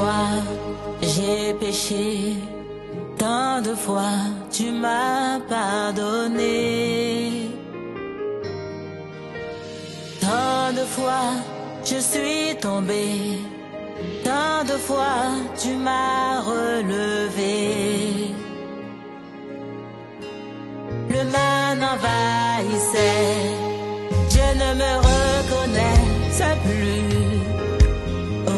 fois j'ai péché, tant de fois tu m'as pardonné. Tant de fois je suis tombé, tant de fois tu m'as relevé. Le mal m'envahissait, je ne me reconnaissais plus. Oh,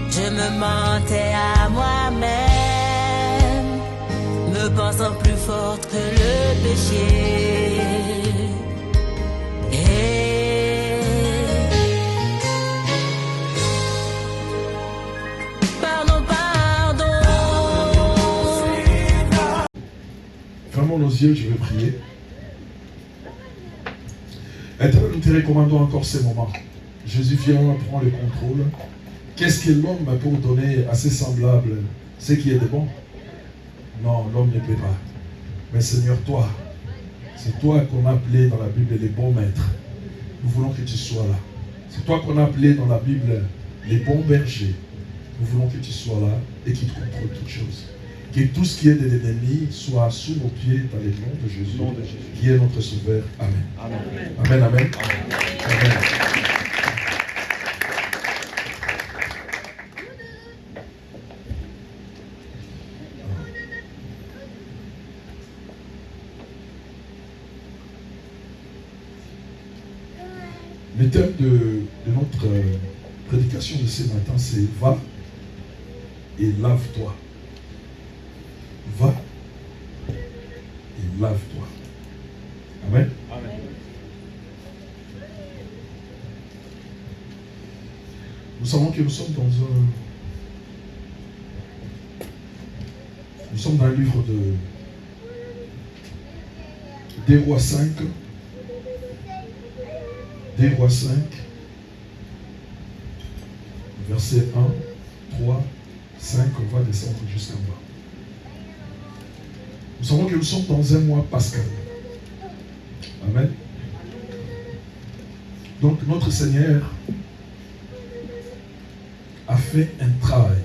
je me mentais à moi-même, me pensant plus forte que le péché. Fermons nos yeux, je vais prier. Éternel, nous te recommandons encore ces moments. Jésus, viens, prends le contrôle. Qu'est-ce que l'homme a pour donner à ses semblables ce qui est de bon? Non, l'homme ne peut pas. Mais Seigneur, toi, c'est toi qu'on a appelé dans la Bible les bons maîtres. Nous voulons que tu sois là. C'est toi qu'on a appelé dans la Bible les bons bergers. Nous voulons que tu sois là et qu'il contrôle toutes choses. Que tout ce qui est de l'ennemi soit sous nos pieds dans le nom de Jésus, qui est notre Sauveur. Amen. Amen. Amen. Amen. Amen. Le thème de notre prédication de ce matin, c'est « Va et lave-toi ». Va et lave-toi. Amen. Amen. Nous savons que nous sommes dans un livre des Rois 5. Des Rois 5, verset 1, 3, 5, on va descendre jusqu'en bas. Nous savons que nous sommes dans un mois pascal. Amen. Donc notre Seigneur a fait un travail.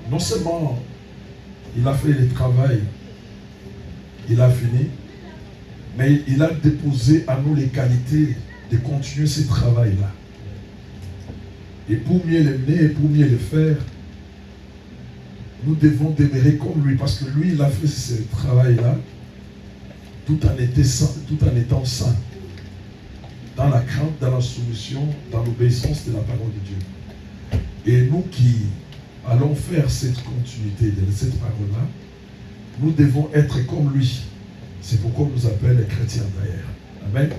Non seulement il a fait le travail, il a fini, mais il a déposé à nous les qualités de continuer ce travail-là. Et pour mieux l'aimer et pour mieux le faire, nous devons demeurer comme lui, parce que lui, il a fait ce travail-là tout en étant saint, dans la crainte, dans la soumission, dans l'obéissance de la parole de Dieu. Et nous qui allons faire cette continuité de cette parole-là, nous devons être comme lui. C'est pourquoi on nous appelle les chrétiens d'ailleurs. Amen.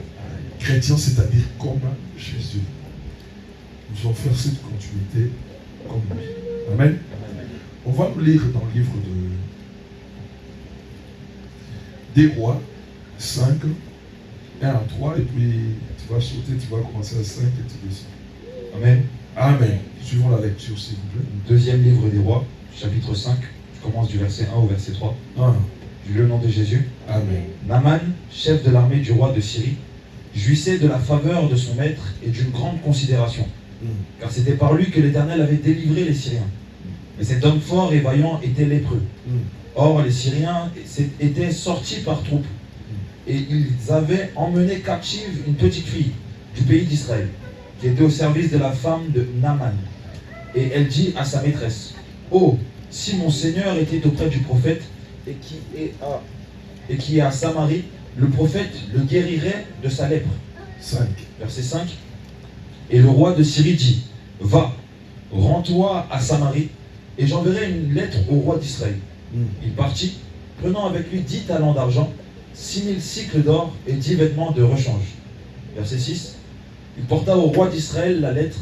Chrétiens, c'est-à-dire comme Jésus. Nous allons faire cette continuité comme lui. Amen. On va nous lire dans le livre des Rois 5, 1 à 3, et puis tu vas sauter, tu vas commencer à 5 et tu descends. Amen. Amen. Suivons la lecture, s'il vous plaît. Deuxième livre des Rois, chapitre 5, je commence du verset 1 au verset 3. Du nom de Jésus. Amen. Naaman, chef de l'armée du roi de Syrie, jouissait de la faveur de son maître et d'une grande considération, car c'était par lui que l'Éternel avait délivré les Syriens. Mais cet homme fort et vaillant était lépreux. Or, les Syriens étaient sortis par troupes, et ils avaient emmené captive une petite fille du pays d'Israël, qui était au service de la femme de Naaman. Et elle dit à sa maîtresse, « Oh, si mon Seigneur était auprès du prophète, et qui est à Samarie, le prophète le guérirait de sa lèpre. » 5. Verset 5. Et le roi de Syrie dit, « Va, rends-toi à Samarie, et j'enverrai une lettre au roi d'Israël. » Il partit, prenant avec lui 10 talents d'argent, 6000 cycles d'or et 10 vêtements de rechange. Verset 6. Il porta au roi d'Israël la lettre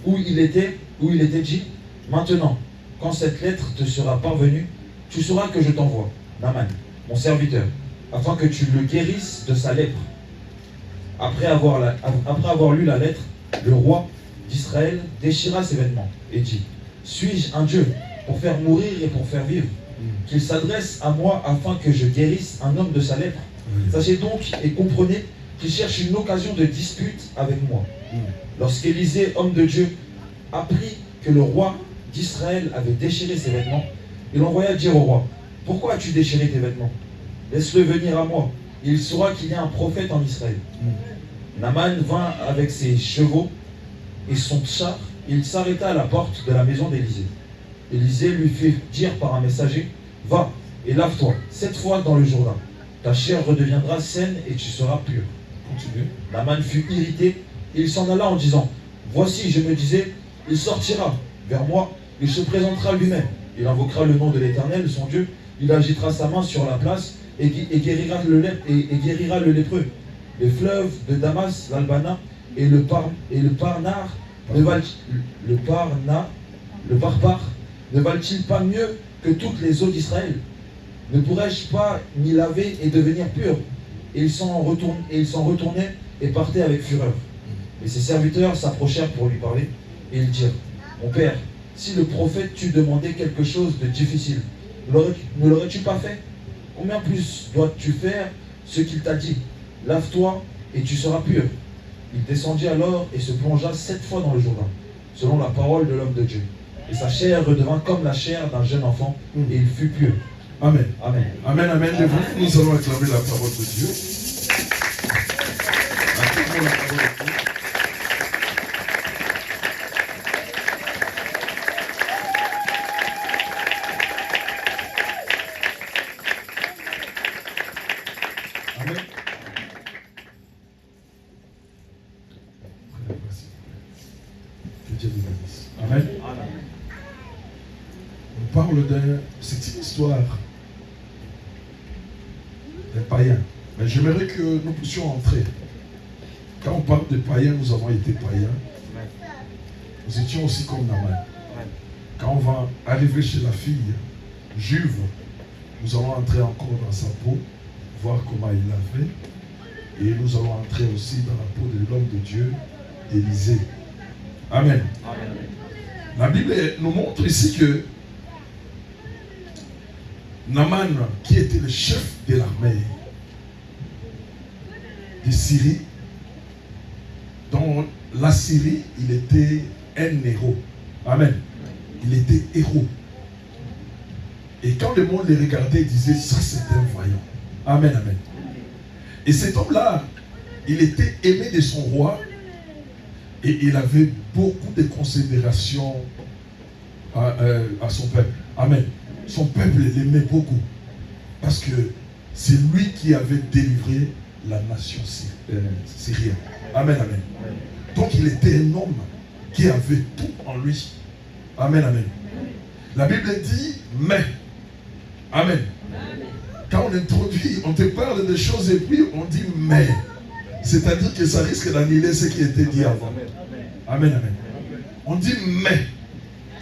où il était dit, « Maintenant, quand cette lettre te sera parvenue, tu sauras que je t'envoie, Naaman, mon serviteur, afin que tu le guérisses de sa lèpre. » Après avoir lu la lettre, le roi d'Israël déchira ses vêtements et dit, « Suis-je un Dieu pour faire mourir et pour faire vivre, qu'il s'adresse à moi afin que je guérisse un homme de sa lèpre? Sachez donc et comprenez qu'il cherche une occasion de dispute avec moi. Lorsqu'Élisée, homme de Dieu, apprit que le roi d'Israël avait déchiré ses vêtements, il envoya dire au roi, « Pourquoi as-tu déchiré tes vêtements? Laisse-le venir à moi, et il saura qu'il y a un prophète en Israël. » Naaman vint avec ses chevaux et son char. Il s'arrêta à la porte de la maison d'Élisée. Élisée lui fit dire par un messager, « Va et lave-toi 7 fois dans le Jourdain. Ta chair redeviendra saine et tu seras pur. » Continue. Naaman fut irrité et il s'en alla en disant, « Voici, je me disais, il sortira vers moi, il se présentera lui-même. Il invoquera le nom de l'Éternel, son Dieu, il agitera sa main sur la place et guérira le lépreux. Les fleuves de Damas, l'Albana et le Parnar, le Parpar, ne valent-ils pas mieux que toutes les eaux d'Israël? Ne pourrais-je pas m'y laver et devenir pur? » Et ils s'en retournaient et partaient avec fureur. Et ses serviteurs s'approchèrent pour lui parler, et ils dirent, « Mon père, si le prophète t'eût demandé quelque chose de difficile, ne l'aurais-tu pas fait? Combien plus dois-tu faire ce qu'il t'a dit? Lave-toi et tu seras pur. » Il descendit alors et se plongea 7 fois dans le Jourdain, selon la parole de l'homme de Dieu. Et sa chair redevint comme la chair d'un jeune enfant, et il fut pur. Amen. Amen. Amen, amen. Nous allons acclamer la parole de Dieu. Acclamons la parole de Dieu. Amen. Que Dieu vous bénisse. Amen. On parle c'est une histoire des païens. Mais j'aimerais que nous puissions entrer. Quand on parle de païens, nous avons été païens. Nous étions aussi comme Naaman. Quand on va arriver chez la fille juive, nous allons entrer encore dans sa peau, voir comment il a fait. Et nous allons entrer aussi dans la peau de l'homme de Dieu, Élisée. Amen. Amen. La Bible nous montre ici que Naaman, qui était le chef de l'armée de Syrie, dans la Syrie, il était un héros. Amen. Il était héros. Et quand le monde les regardait, il disait, ça c'est un voyant. Amen, amen. Et cet homme-là, il était aimé de son roi et il avait beaucoup de considération à son peuple. Amen. Son peuple l'aimait beaucoup parce que c'est lui qui avait délivré la nation syrienne. Amen, amen. Donc il était un homme qui avait tout en lui. Amen, amen. La Bible dit, mais. Amen. Quand on introduit, on te parle de choses et puis on dit mais. C'est-à-dire que ça risque d'annuler ce qui était dit avant. Amen, amen. On dit mais.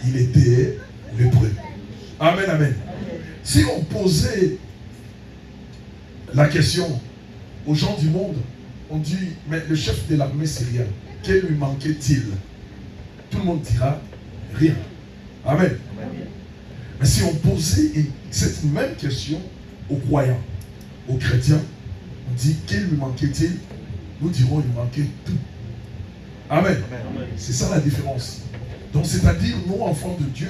Il était lépreux. Amen, amen. Si on posait la question aux gens du monde, on dit, mais le chef de l'armée syrienne, que lui manquait-il? Tout le monde dira rien. Amen. Mais si on posait cette même question aux croyants, aux chrétiens, on dit, que lui manquait-il? Nous dirons, il manquait tout. Amen. C'est ça la différence. Donc, c'est-à-dire, nous, enfants de Dieu,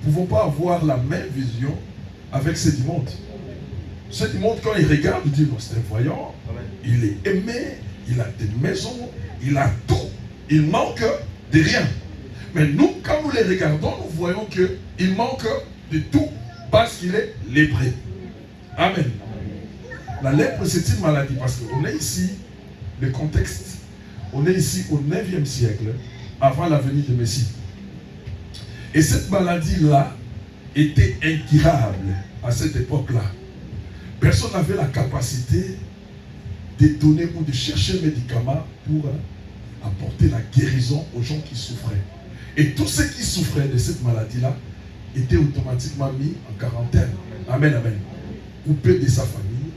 ne pouvons pas avoir la même vision avec ceux du monde. Ceux du monde, quand ils regardent, ils disent, non, c'est un voyant, il est aimé, il a des maisons, il a tout, il manque de rien. Mais nous, quand nous les regardons, nous voyons qu'il manque de tout parce qu'il est lépreux. Amen. La lèpre, c'est une maladie parce qu'on est ici, le contexte, on est ici au 9e siècle, avant la venue de Messie. Et cette maladie-là était incurable à cette époque-là. Personne n'avait la capacité de donner ou de chercher un médicament pour apporter la guérison aux gens qui souffraient. Et tous ceux qui souffraient de cette maladie-là étaient automatiquement mis en quarantaine. Amen, amen. Coupés de sa famille,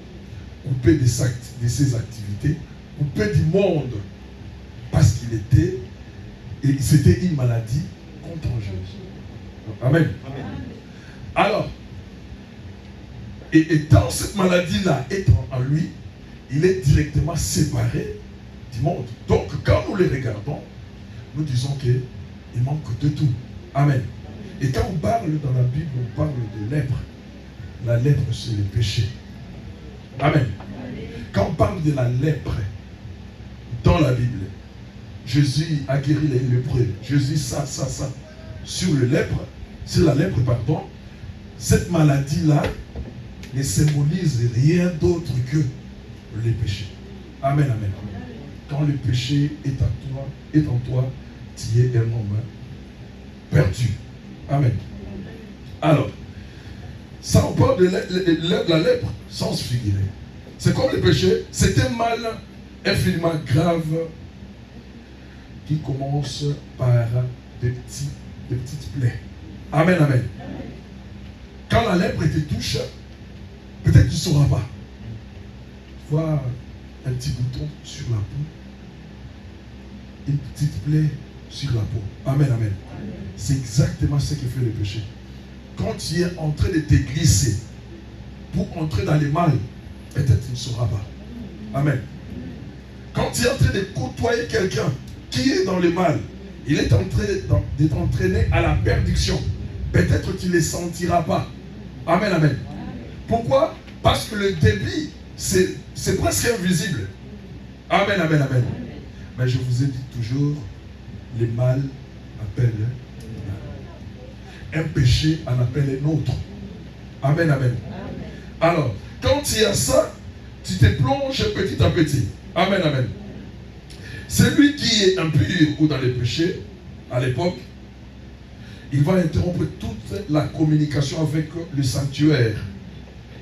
coupés de ses activités, coupés du monde. Parce qu'il était, et c'était une maladie contagieuse. Amen. Amen. Alors, et tant cette maladie-là est en lui, il est directement séparé d'immondes. Donc, quand nous les regardons, nous disons qu'il manque de tout. Amen. Et quand on parle dans la Bible, on parle de lèpre. La lèpre, c'est le péché. Amen. Quand on parle de la lèpre dans la Bible, Jésus a guéri les lépreux. Jésus, ça. Sur le lèpre, sur la lèpre, pardon, cette maladie-là ne symbolise rien d'autre que les péchés. Amen, amen. Quand le péché est en toi, tu es un homme perdu. Amen. Alors, ça on parle de la lèpre sans se figurer. C'est comme le péché, c'est un mal infiniment grave qui commence par des petites plaies. Amen, amen. Quand la lèpre te touche, peut-être tu ne sauras pas. Tu vois un petit bouton sur la peau, une petite plaie sur la peau. Amen, amen. C'est exactement ce que fait le péché. Quand tu es en train de te glisser pour entrer dans le mal, peut-être tu ne sauras pas. Amen. Quand tu es en train de côtoyer quelqu'un qui est dans le mal, il est en train de t'entraîner à la perdition. Peut-être tu ne le sentiras pas. Amen, amen. Pourquoi? Parce que le débit, c'est presque invisible. Amen, amen, amen. Mais je vous ai dit toujours, le mal appelle un péché en appelle un autre. Amen, amen. Alors, quand il y a ça, tu te plonges petit à petit. Amen, amen. Celui qui est impur ou dans les péchés, à l'époque, il va interrompre toute la communication avec le sanctuaire.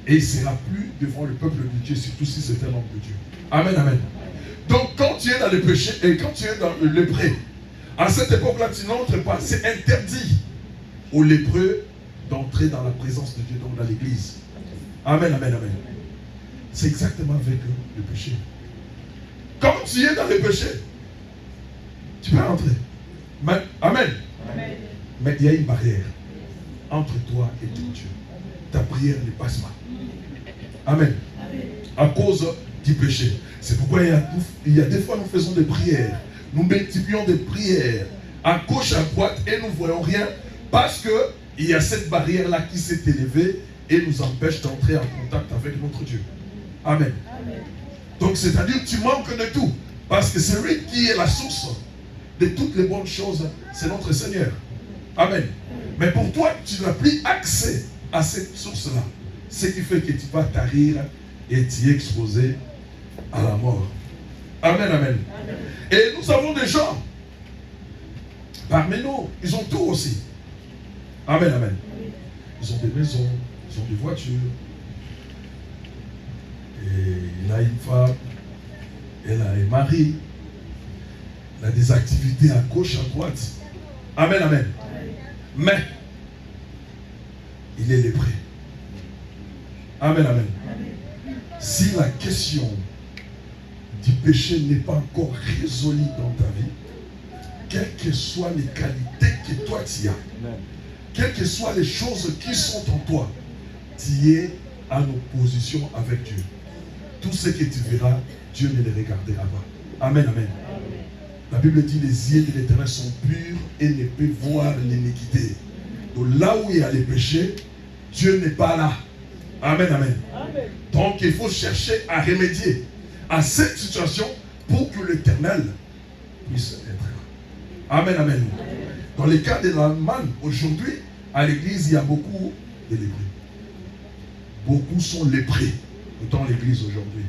Et il ne sera plus devant le peuple de Dieu, surtout si c'est un homme de Dieu. Amen, amen. Donc, quand tu es dans le péché et quand tu es dans le lépreux, à cette époque-là, tu n'entres pas. C'est interdit aux lépreux d'entrer dans la présence de Dieu, donc dans l'église. Amen, amen, amen. C'est exactement avec le péché. Quand tu es dans le péché, tu peux entrer. Mais, amen. Amen. Mais il y a une barrière entre toi et ton Dieu. Ta prière ne passe pas. Amen. À cause du péché. C'est pourquoi il y a des fois nous faisons des prières. Nous multiplions des prières à gauche, à droite et nous ne voyons rien parce qu'il y a cette barrière-là qui s'est élevée et nous empêche d'entrer en contact avec notre Dieu. Amen. Amen. Donc c'est-à-dire que tu manques de tout parce que celui qui est la source de toutes les bonnes choses, c'est notre Seigneur. Amen. Mais pour toi, tu n'as plus accès à cette source-là. Ce qui fait que tu vas tarir et t'y exposer à la mort. Amen, amen, amen. Et nous avons des gens parmi nous, ils ont tout aussi. Amen, amen. Ils ont des maisons, ils ont des voitures. Et il a une femme, elle a un mari, elle a des activités à gauche, à droite. Amen, amen. Mais il est lépreux. Amen, amen. Si la question du péché n'est pas encore résolue dans ta vie, quelles que soient les qualités que toi tu as, quelles que soient les choses qui sont en toi, tu es en opposition avec Dieu. Tout ce que tu verras, Dieu ne les regardera pas. Amen, amen. La Bible dit les yeux de l'Éternel sont purs et ne peuvent voir l'iniquité. Donc là où il y a les péchés, Dieu n'est pas là. Amen, amen. Donc il faut chercher à remédier à cette situation pour que l'Éternel puisse être là. Amen, amen. Dans le cas de l'Allemagne, aujourd'hui, à l'église, il y a beaucoup de lépreux. Beaucoup sont lépreux dans l'église aujourd'hui.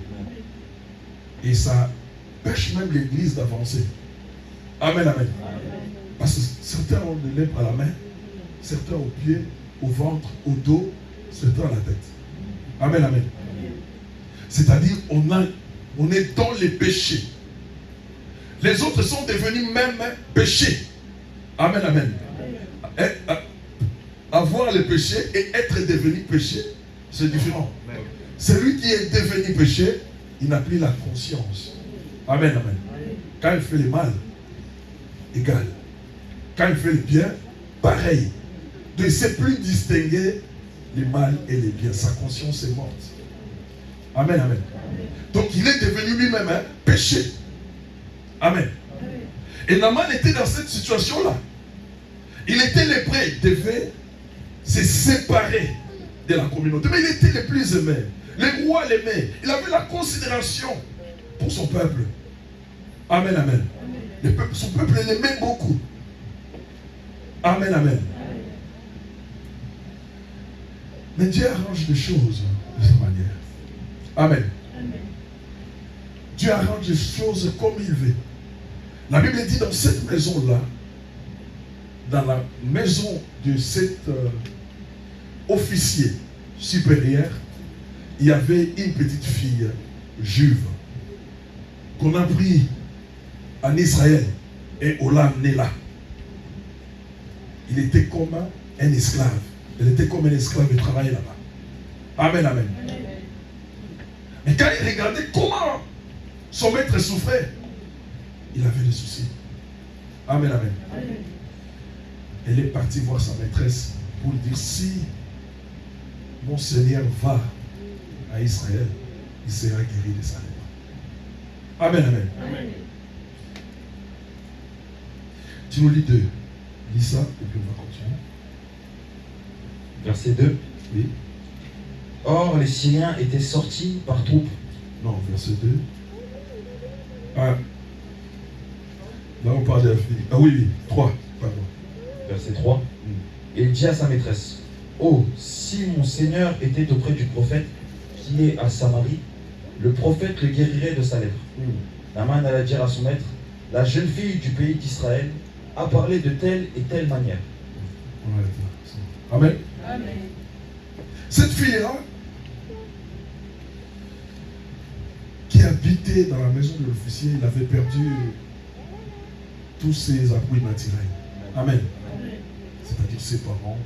Et ça pêche même l'église d'avancer. Amen, amen. Parce que certains ont des lèpres à la main, certains aux pieds, au ventre, au dos, certains à la tête. Amen, amen. C'est-à-dire, on est dans les péchés. Les autres sont devenus même péchés. Amen, amen. Avoir le péché et être devenu péché, c'est différent. Celui qui est devenu péché, il n'a plus la conscience. Amen, amen. Quand il fait le mal, égal. Quand il fait le bien, pareil. Donc il ne sait plus distinguer le mal et le bien. Sa conscience est morte. Amen, amen. Donc il est devenu lui-même un péché. Amen. Et Naaman était dans cette situation-là. Il était lépreux, il devait se séparer de la communauté. Mais il était le plus aimé. Le roi l'aimait. Il avait la considération pour son peuple. Amen, amen. Son peuple l'aimait beaucoup. Amen, amen. Mais Dieu arrange les choses de sa manière. Amen. Dieu arrange les choses comme il veut. La Bible dit dans cette maison-là, dans la maison de cet officier supérieur, il y avait une petite fille juive qu'on a pris en Israël et on l'a amené là. Il était comme un esclave. Elle était comme un esclave et travaillait là-bas. Amen, amen. Mais quand il regardait comment son maître souffrait, il avait des soucis. Amen, amen. Elle est partie voir sa maîtresse pour lui dire, si mon Seigneur va à Israël, il sera guéri de sa lèpre. Amen, amen. Tu nous lis 2. Lis ça et puis on va continuer. Verset 2. Oui. Or, les Syriens étaient sortis par troupes. Non, verset 2. Ah. Là, on parle de la fille. Ah oui, oui. 3. Pardon. Verset 3. Et il dit à sa maîtresse, oh, si mon Seigneur était auprès du prophète qui est à Samarie, le prophète le guérirait de sa lèpre. Naaman alla dire à son maître, la jeune fille du pays d'Israël a parlé de telle et telle manière. Amen. Amen. Cette fille-là, qui habitait dans la maison de l'officier, il avait perdu tous ses appuis naturels. Amen. C'est-à-dire ses parents,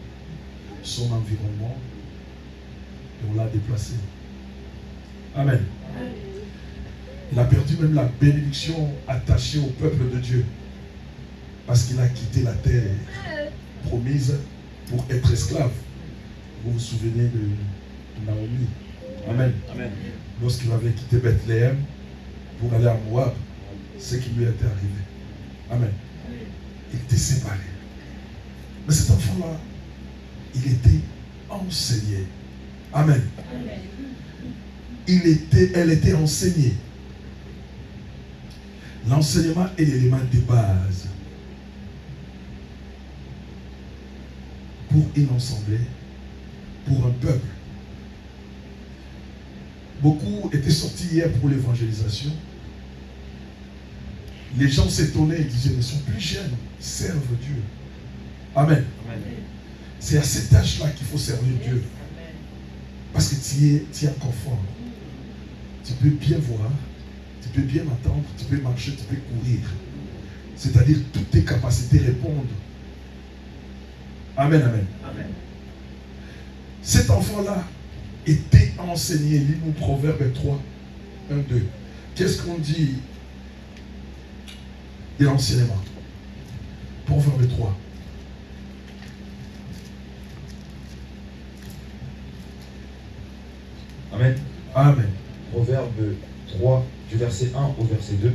son environnement, et on l'a déplacé. Amen. Il a perdu même la bénédiction attachée au peuple de Dieu. Parce qu'il a quitté la terre promise pour être esclave. Vous vous souvenez de Naomi. Amen. Amen. Lorsqu'il avait quitté Bethléem pour aller à Moab, ce qui lui était arrivé. Amen. Il était séparé. Mais cet enfant-là, il était enseigné. Amen. Elle était enseignée. L'enseignement est l'élément de base pour une assemblée, pour un peuple. Beaucoup étaient sortis hier pour l'évangélisation. Les gens s'étonnaient et disaient, mais ils sont plus jeunes, ils servent Dieu. Amen. Amen. C'est à cet âge-là qu'il faut servir Dieu. Parce que tu es encore fort. Tu peux bien voir, tu peux bien attendre, tu peux marcher, tu peux courir. C'est-à-dire toutes tes capacités répondent. Amen, amen. Amen. Cet enfant-là était enseigné. Lis-nous Proverbe 3, 1, 2. Qu'est-ce qu'on dit de l'enseignement? Proverbe 3. Amen. Amen. Proverbe 3, du verset 1 au verset 2.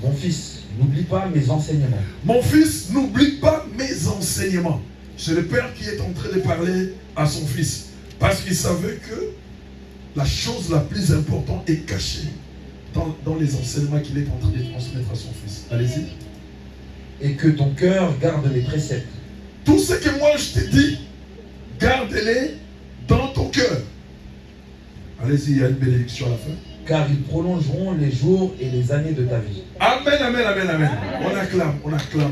Mon fils, n'oublie pas mes enseignements. Mon fils, n'oublie pas mes enseignements. C'est le père qui est en train de parler à son fils. Parce qu'il savait que la chose la plus importante est cachée dans les enseignements qu'il est en train de transmettre à son fils. Allez-y. Et que ton cœur garde les préceptes. Tout ce que moi je te dis, garde-les dans ton cœur. Allez-y, il y a une bénédiction à la fin. Car ils prolongeront les jours et les années de ta vie. Amen, amen, amen, amen. On acclame, on acclame.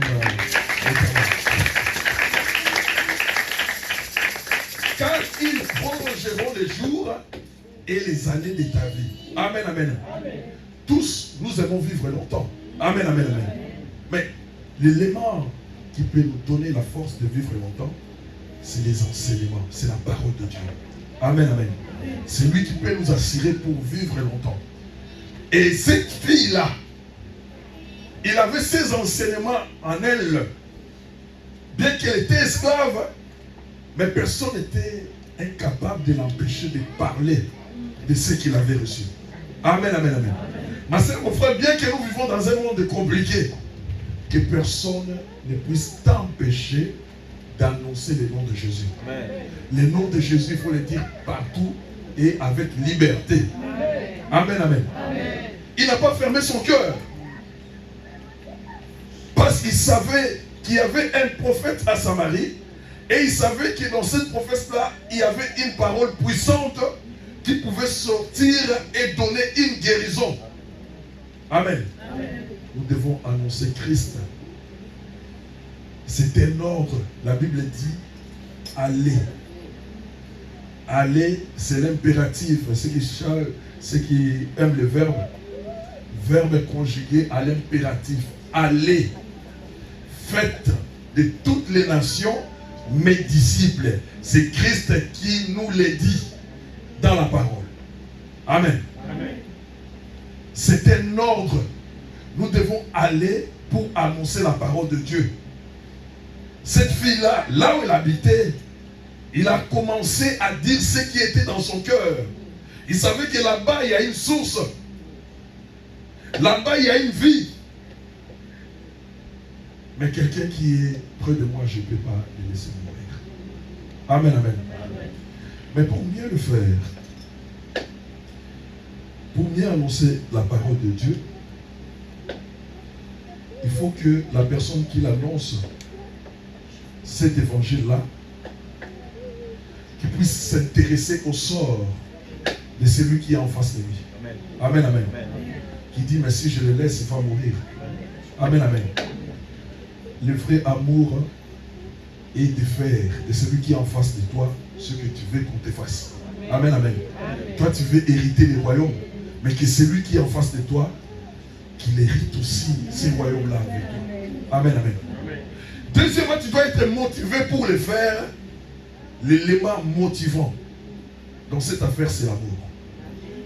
Car ils prolongeront les jours et les années de ta vie. Amen, amen. Amen. Tous, nous aimons vivre longtemps. Amen, amen, amen. Mais l'élément qui peut nous donner la force de vivre longtemps, c'est les enseignements, c'est la parole de Dieu. Amen, amen. C'est lui qui peut nous assurer pour vivre longtemps. Et cette fille-là, il avait ses enseignements en elle. Bien qu'elle était esclave, mais personne n'était incapable de l'empêcher de parler de ce qu'il avait reçu. Amen, amen, amen. Ma soeur, mon frère, bien que nous vivons dans un monde compliqué, que personne ne puisse t'empêcher d'annoncer le nom de Jésus. Amen. Le nom de Jésus, il faut le dire partout et avec liberté. Amen, amen. Il n'a pas fermé son cœur. Parce qu'il savait qu'il y avait un prophète à Samarie. Et il savait que dans cette prophète-là, il y avait une parole puissante qui pouvait sortir et donner une guérison. Amen. Nous devons annoncer Christ. C'est un ordre. La Bible dit allez. Aller, c'est l'impératif. Ceux qui aiment le verbe conjugué à l'impératif. Allez, faites de toutes les nations mes disciples. C'est Christ qui nous le dit dans la parole. Amen. Amen. C'est un ordre. Nous devons aller pour annoncer la parole de Dieu. Cette fille-là, là où elle habitait, il a commencé à dire ce qui était dans son cœur. Il savait que là-bas, il y a une source. Là-bas, il y a une vie. Mais quelqu'un qui est près de moi, je ne peux pas le laisser mourir. Amen, amen. Mais pour mieux le faire, pour mieux annoncer la parole de Dieu, il faut que la personne qui l'annonce, cet évangile-là, qui puisse s'intéresser au sort de celui qui est en face de lui. Amen, amen. Qui dit, mais si je le laisse, il va mourir. Amen, amen. Le vrai amour est de faire de celui qui est en face de toi ce que tu veux qu'on te fasse. Amen, amen. Toi, tu veux hériter les royaumes, mais que celui qui est en face de toi, qu'il hérite aussi ces royaumes-là avec toi. Amen, amen. Deuxièmement, tu dois être motivé pour le faire. L'élément motivant dans cette affaire, c'est l'amour.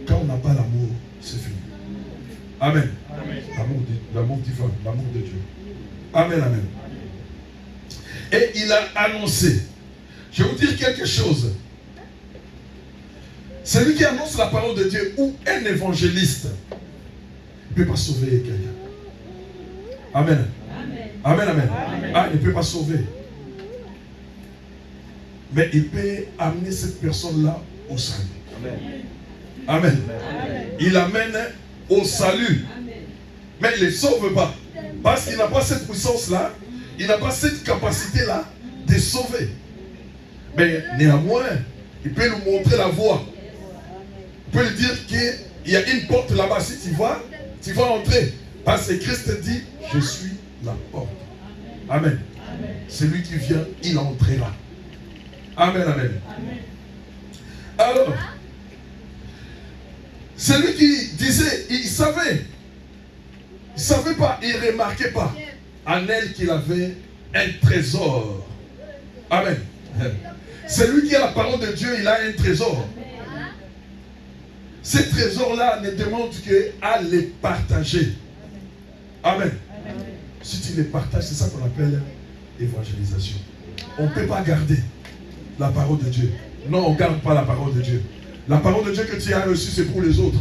Quand on n'a pas l'amour, c'est fini. Amen. L'amour divin, l'amour de Dieu. Amen, amen. Et il a annoncé. Je vais vous dire quelque chose. Celui qui annonce la parole de Dieu ou un évangéliste ne peut pas sauver quelqu'un. Amen. Amen, amen. Ah, il ne peut pas sauver. Mais il peut amener cette personne-là au salut. Amen. Il l'amène au salut. Mais il ne les sauve pas. Parce qu'il n'a pas cette puissance-là, il n'a pas cette capacité-là de sauver. Mais néanmoins, il peut nous montrer la voie. Il peut lui dire qu'il y a une porte là-bas. Si tu vas entrer. Parce que Christ dit, je suis la porte. Amen. Celui qui vient, il entrera. Amen, amen. Alors, celui qui disait, il savait pas, il ne remarquait pas en elle qu'il avait un trésor. Amen. Celui qui a la parole de Dieu, il a un trésor. Ce trésor-là ne demande qu'à les partager. Amen. Si tu les partages, c'est ça qu'on appelle évangélisation. On ne peut pas garder la parole de Dieu. Non, on ne garde pas la parole de Dieu. La parole de Dieu que tu as reçue, c'est pour les autres.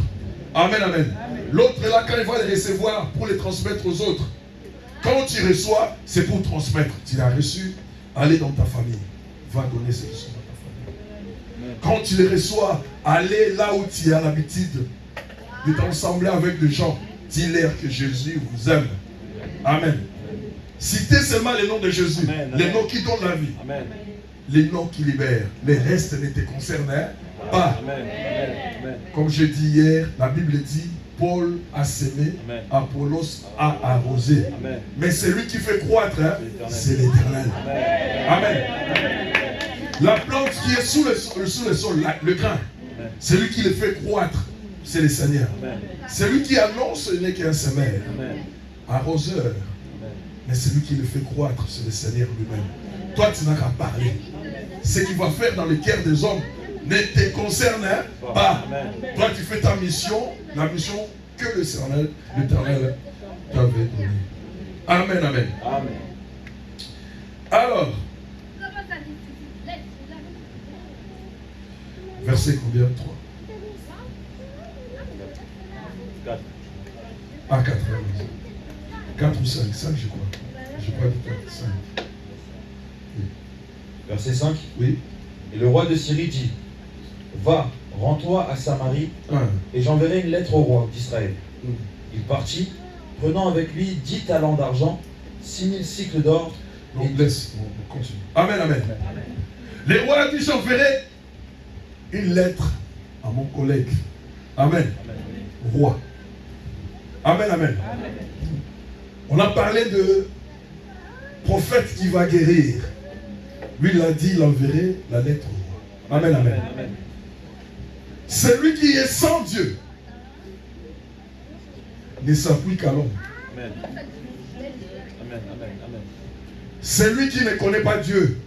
Amen, amen. L'autre est là, quand il va les recevoir, pour les transmettre aux autres. Quand tu reçois, c'est pour transmettre. Tu l'as reçu, allez dans ta famille. Va donner ce qui sont dans ta famille. Quand tu les reçois, allez là où tu as l'habitude de t'ensembler avec des gens. Dis-leur que Jésus vous aime. Amen. Citez seulement les noms de Jésus. Amen, les noms qui donnent la vie. Amen. Les noms qui libèrent. Les restes ne te concernent pas. Amen. Comme je dis hier, la Bible dit, Paul a semé, Apollos a arrosé. Amen. Mais celui qui fait croître, c'est l'Éternel. Amen. La plante qui est sous le sol, le grain, celui qui le fait croître, c'est le Seigneur. Amen. Celui qui annonce n'est qu'un semeur, arroseur. Mais celui qui le fait croître, c'est le Seigneur lui-même. Toi, tu n'as qu'à parler. Ce qu'il va faire dans le cœur des hommes ne te concerne pas. Amen. Toi, tu fais ta mission, la mission que l'Éternel t'avait donnée. Amen, amen. Amen. Alors, verset combien? 3. 5, je crois. Je crois que 5. Verset 5. Oui. Et le roi de Syrie dit, va, rends-toi à Samarie, et j'enverrai une lettre au roi d'Israël. Il partit, prenant avec lui 10 talents d'argent, 6000 cycles d'or. Donc laisse, on continue. Amen, amen. Le roi a dit, j'enverrai une lettre à mon collègue. Amen. Roi. Amen, amen. On a parlé de prophète qui va guérir. Lui, il a dit, il enverrait la lettre au roi. Amen, amen. Celui qui est sans Dieu ne s'appuie qu'à l'homme. Celui qui ne connaît pas Dieu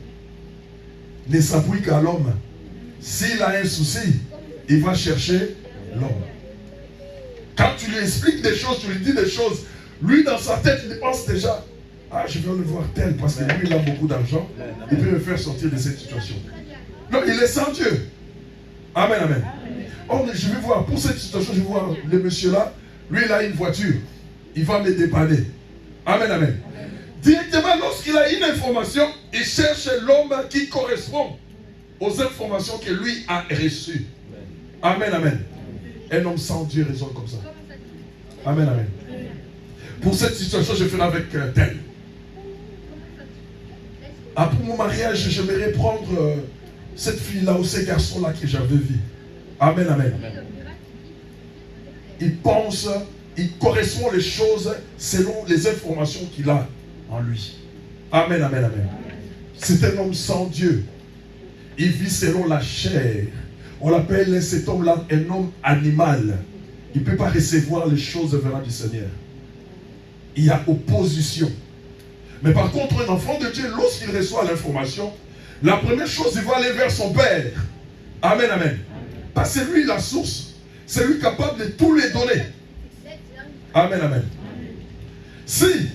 ne s'appuie qu'à l'homme. S'il a un souci, il va chercher l'homme. Quand tu lui expliques des choses, tu lui dis des choses, lui dans sa tête, il pense déjà, ah, je vais le voir tel, parce que lui, il a beaucoup d'argent, il peut me faire sortir de cette situation. Non, il est sans Dieu. Amen, amen. Oh, je vais voir, pour cette situation, je vais voir le monsieur là, lui, il a une voiture, il va me dépanner. Amen, amen. Directement, lorsqu'il a une information, il cherche l'homme qui correspond aux informations que lui a reçues. Amen, amen. Un homme sans Dieu raisonne comme ça. Amen, amen. Pour cette situation, je ferai avec tel. Après mon mariage, j'aimerais prendre cette fille-là ou ces garçons-là que j'avais vus. Amen, amen. Il pense, il correspond les choses selon les informations qu'il a en lui. Amen, amen, amen. C'est un homme sans Dieu. Il vit selon la chair. On l'appelle cet homme-là un homme animal. Il ne peut pas recevoir les choses venant du Seigneur. Il y a opposition. Mais par contre, un enfant de Dieu, lorsqu'il reçoit l'information, la première chose, il va aller vers son Père. Amen, amen. Parce que c'est lui la source. C'est lui capable de tout les donner. Amen, amen. Si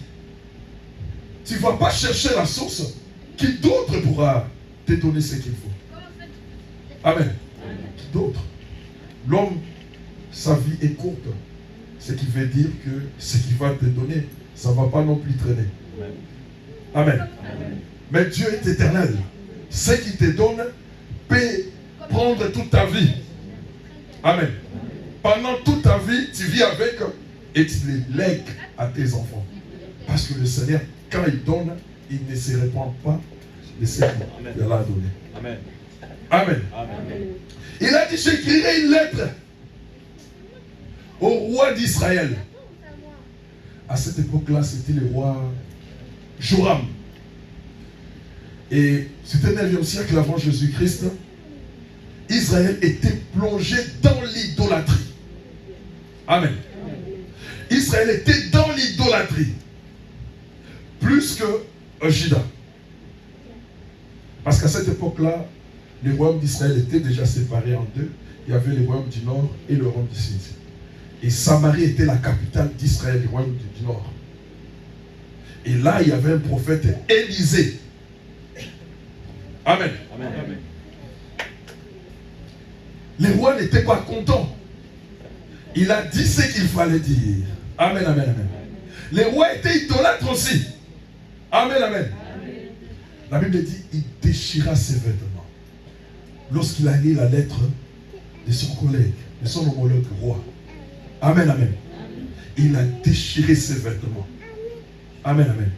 tu ne vas pas chercher la source, qui d'autre pourra te donner ce qu'il faut? Amen. Qui d'autre? L'homme, sa vie est courte. Ce qui veut dire que ce qu'il va te donner, ça ne va pas non plus traîner. Amen. Amen. Mais Dieu est éternel. Ce qu'il te donne peut prendre toute ta vie. Amen. Pendant toute ta vie, tu vis avec et tu les lègues à tes enfants. Parce que le Seigneur, quand il donne, il ne se répand pas de ce qu'il a donné. Amen. Amen. Amen. Il a dit, j'écrirai une lettre au roi d'Israël. À cette époque-là, c'était le roi Joram. Et c'était le 9e siècle avant Jésus-Christ. Israël était plongé dans l'idolâtrie. Amen. Israël était dans l'idolâtrie. Plus que Juda. Parce qu'à cette époque-là, le royaume d'Israël était déjà séparé en deux. Il y avait le royaume du nord et le royaume du sud. Et Samarie était la capitale d'Israël, du royaume du nord. Et là, il y avait un prophète, Élisée. Amen. Amen. Amen. Le roi n'était pas content. Il a dit ce qu'il fallait dire. Amen, amen, amen. Le roi était idolâtre aussi. Amen, amen. La Bible dit, il déchira ses vêtements. Lorsqu'il a lu la lettre de son collègue, de son homologue roi. Amen, amen. Il a déchiré ses vêtements. Amen, amen.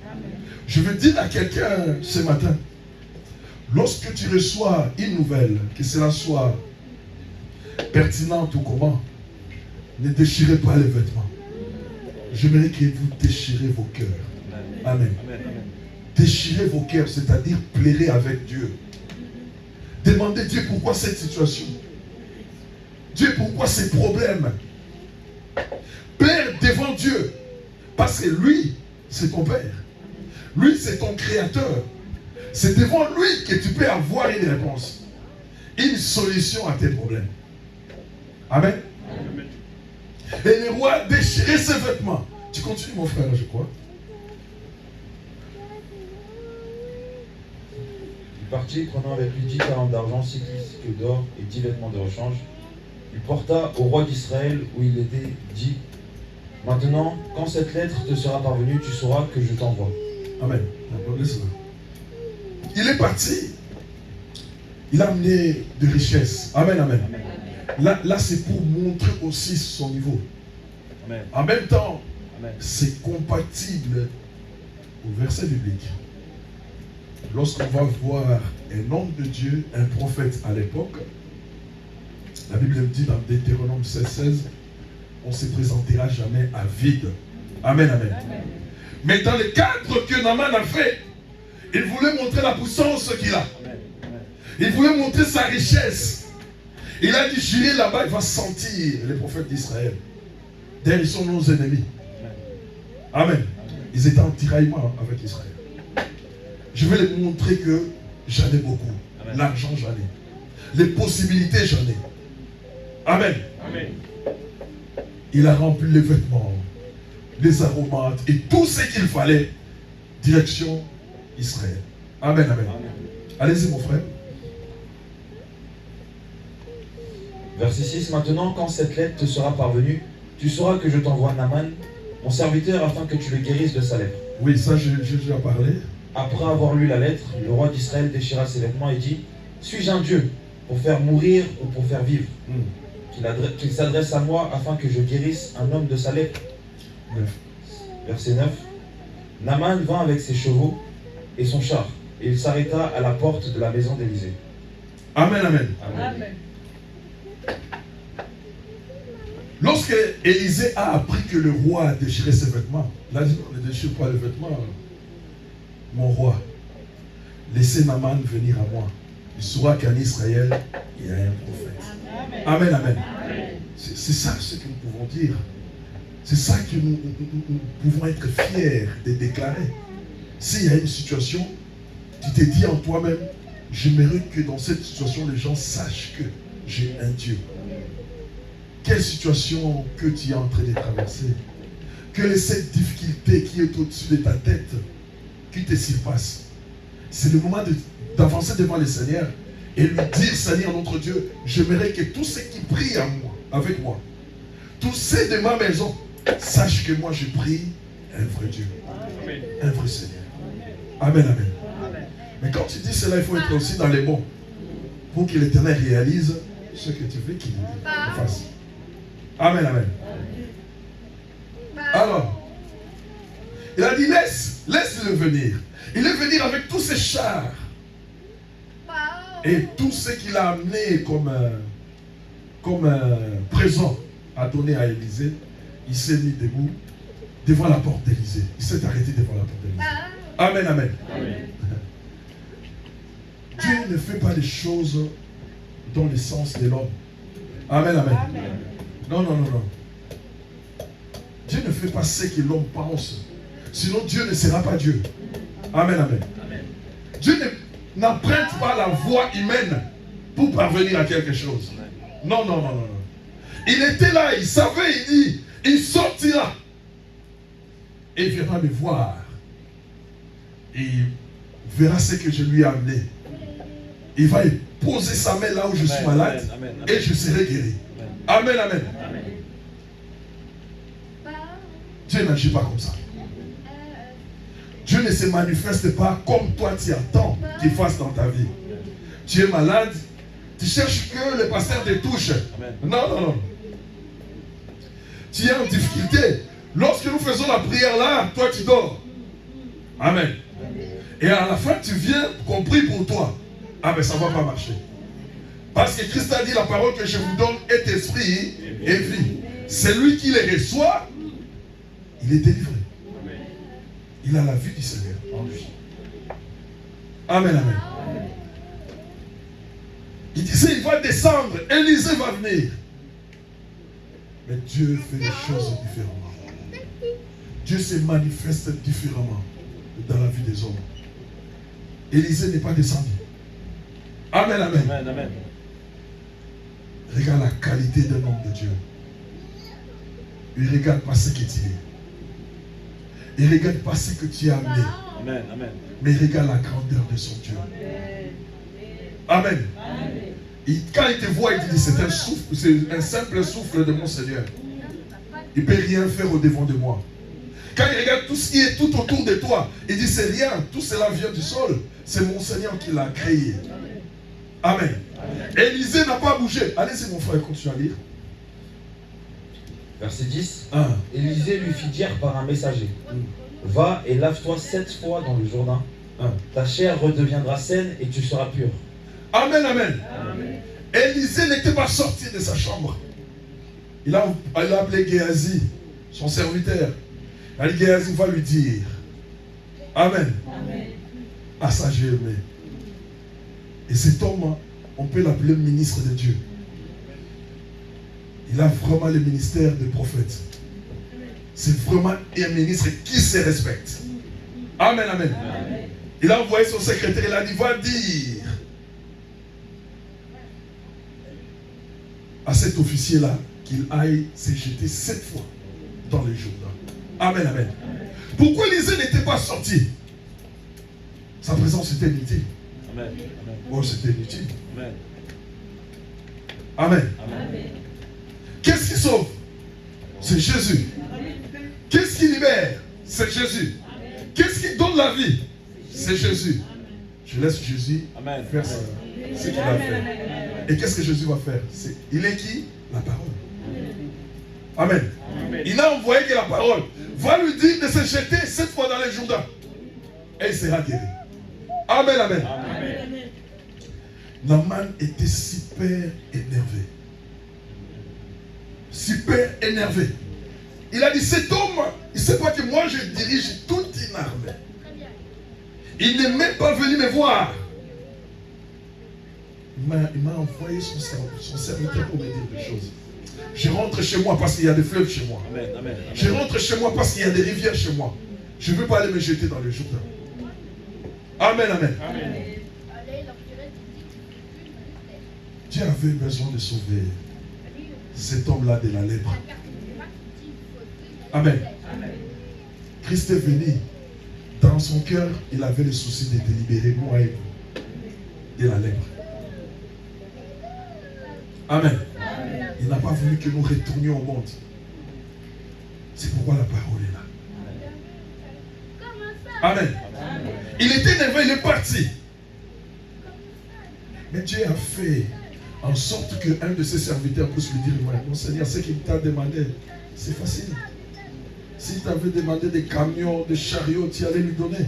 Je veux dire à quelqu'un ce matin, lorsque tu reçois une nouvelle, que cela soit pertinente ou comment, ne déchirez pas les vêtements. J'aimerais que vous déchirez vos cœurs. Amen. Déchirez vos cœurs, c'est-à-dire plairez avec Dieu. Demandez Dieu pourquoi cette situation. Dieu pourquoi ces problèmes. Père devant Dieu. Parce que lui, c'est ton Père. Lui, c'est ton Créateur. C'est devant lui que tu peux avoir une réponse. Une solution à tes problèmes. Amen. Amen. Et le roi déchirait ses vêtements. Tu continues mon frère, je crois. Il partit, prenant avec lui 10 talents d'argent, 6 disques d'or et 10 vêtements de rechange. Il porta au roi d'Israël où il était dit, Maintenant, quand cette lettre te sera parvenue, tu sauras que je t'envoie. Amen. Laisse-la. Il est parti. Il a amené de richesses. Amen, amen. Là c'est pour montrer aussi son niveau. Amen. En même temps, Amen. c'est compatible au verset biblique. Lorsqu'on va voir un homme de Dieu, un prophète à l'époque, la Bible me dit dans Deutéronome 16:16, on ne se présentera jamais à vide. Amen, amen. Mais dans le cadre que Naaman a fait, il voulait montrer la puissance qu'il a. Il voulait montrer sa richesse. Il a dit, j'irai là-bas, il va sentir les prophètes d'Israël. D'ailleurs, ils sont nos ennemis. Amen. Ils étaient en tiraillement avec Israël. Je vais leur montrer que j'en ai beaucoup. L'argent, j'en ai. Les possibilités, j'en ai. Amen. Amen. Il a rempli les vêtements, les aromates et tout ce qu'il fallait. Direction Israël. Amen, amen. Allez-y, mon frère. Verset 6. Maintenant, quand cette lettre te sera parvenue, tu sauras que je t'envoie Naaman, mon serviteur, afin que tu le guérisses de sa lèpre. Oui, ça, j'ai déjà parlé. Après avoir lu la lettre, le roi d'Israël déchira ses vêtements et dit, suis-je un Dieu pour faire mourir ou pour faire vivre? Qu'il s'adresse à moi afin que je guérisse un homme de sa lèpre. 9. Verset 9. Naaman vint avec ses chevaux et son char, et il s'arrêta à la porte de la maison d'Élysée. Amen, amen. Amen. Lorsque Élisée a appris que le roi a déchiré ses vêtements, il a dit, non, ne déchire pas les vêtements, mon roi. Laissez Naaman venir à moi. Il saura qu'en Israël, il y a un prophète. Amen, amen. C'est ça ce que nous pouvons dire. C'est ça que nous pouvons être fiers de déclarer. S'il y a une situation, tu te dis en toi-même, j'aimerais que dans cette situation, les gens sachent que j'ai un Dieu. Quelle situation que tu es en train de traverser? Quelle est cette difficulté qui est au-dessus de ta tête, qui te surpasse? C'est le moment d'avancer devant le Seigneur et lui dire, Seigneur notre Dieu, j'aimerais que tous ceux qui prient avec moi, tous ceux de ma maison, sachent que moi je prie un vrai Dieu, un vrai Seigneur. Amen, amen. Mais quand tu dis cela, il faut être aussi dans les mots pour que l'Éternel réalise ce que tu veux qu'il fasse. Amen, amen. Alors, il a dit, laisse-le venir. Il est venu avec tous ses chars. Et tout ce qu'il a amené comme présent à donner à Élisée, il s'est mis debout devant la porte d'Élisée. Il s'est arrêté devant la porte d'Élisée. Amen, amen. Dieu ne fait pas les choses dans le sens de l'homme. Amen, amen. Non, non, non, non. Dieu ne fait pas ce que l'homme pense. Sinon, Dieu ne sera pas Dieu. Amen, amen. Dieu n'emprunte pas la voie humaine pour parvenir à quelque chose. Non, non, non, non, non. Il était là, il savait, il dit, il sortira. Et il viendra me voir. Et il verra ce que je lui ai amené. Il va poser sa main là où je suis malade. Et je serai guéri. Amen, amen. Dieu n'agit pas comme ça. Dieu ne se manifeste pas comme toi tu attends qu'il fasse dans ta vie. Tu es malade, tu cherches que le pasteur te touche. Non, non, non. Tu es en difficulté. Lorsque nous faisons la prière là, toi tu dors. Amen. Et à la fin tu viens qu'on prie pour toi. Ah mais ça ne va pas marcher. Parce que Christ a dit, la parole que je vous donne est esprit et vie. Celui qui les reçoit, il est délivré. Il a la vue du Seigneur en lui. Amen, amen. Il disait, il va descendre, Élisée va venir. Mais Dieu fait les choses différemment. Dieu se manifeste différemment dans la vie des hommes. Élisée n'est pas descendu. Amen, amen. Amen, amen. Regarde la qualité d'un homme de Dieu. Il ne regarde pas ce que tu es. Il ne regarde pas ce que tu as amené. Amen, amen. Mais il regarde la grandeur de son Dieu. Amen. Quand il te voit, il te dit, c'est un souffle, c'est un simple souffle de mon Seigneur. il ne peut rien faire au-devant de moi. Quand il regarde tout ce qui est tout autour de toi, il dit c'est rien, tout cela vient du sol. C'est mon Seigneur qui l'a créé. Amen. Élisée n'a pas bougé. Allez-y mon frère, continue à lire. Verset 10. Ah. Élisée lui fit dire par un messager, va et lave-toi 7 fois dans le Jourdain. Ah. Ta chair redeviendra saine et tu seras pur. Amen, amen. Élisée n'était pas sorti de sa chambre. Il a appelé Géasi, son serviteur. Il a dit, Géasi va lui dire. Amen. À ça j'ai aimé. Et cet homme, on peut l'appeler ministre de Dieu. Il a vraiment le ministère de prophète. C'est vraiment un ministre qui se respecte. Amen, amen. Il a envoyé son secrétaire, il a dit, va dire à cet officier-là qu'il aille se jeter 7 fois dans le Jourdain. Amen, amen. Pourquoi Élisée n'était pas sorti? Sa présence était inutile. Amen. Oh, c'était inutile. Amen. Amen. Amen. Qu'est-ce qui sauve? C'est Jésus. Qu'est-ce qui libère? C'est Jésus. Qu'est-ce qui donne la vie? C'est Jésus. Je laisse Jésus Amen. faire ce qu'il a fait. Et qu'est-ce que Jésus va faire? Il est qui? La parole. Amen. Amen. Il a envoyé que la parole va lui dire de se jeter 7 fois dans les Jourdains. Et il sera guéri. Amen, amen. Amen. Naaman était super énervé. Super énervé. Il a dit, cet homme, il ne sait pas que moi je dirige toute une armée. Il n'est même pas venu me voir. Il m'a envoyé son serviteur pour me dire des choses. Je rentre chez moi parce qu'il y a des fleuves chez moi. Amen. Amen. Je rentre chez moi parce qu'il y a des rivières chez moi. Je ne veux pas aller me jeter dans le Jourdain. Amen, amen. Amen. Dieu avait besoin de sauver cet homme-là de la lèpre. Amen. Christ est venu. Dans son cœur, il avait le souci de délibérer moi et vous de la lèpre. Amen. Il n'a pas voulu que nous retournions au monde. C'est pourquoi la parole est là. Amen. Il était énervé, il est parti. Mais Dieu a fait en sorte qu'un de ses serviteurs puisse lui dire, mon Seigneur, ce qu'il t'a demandé, c'est facile. S'il t'avait demandé des camions, des chariots, tu allais lui donner.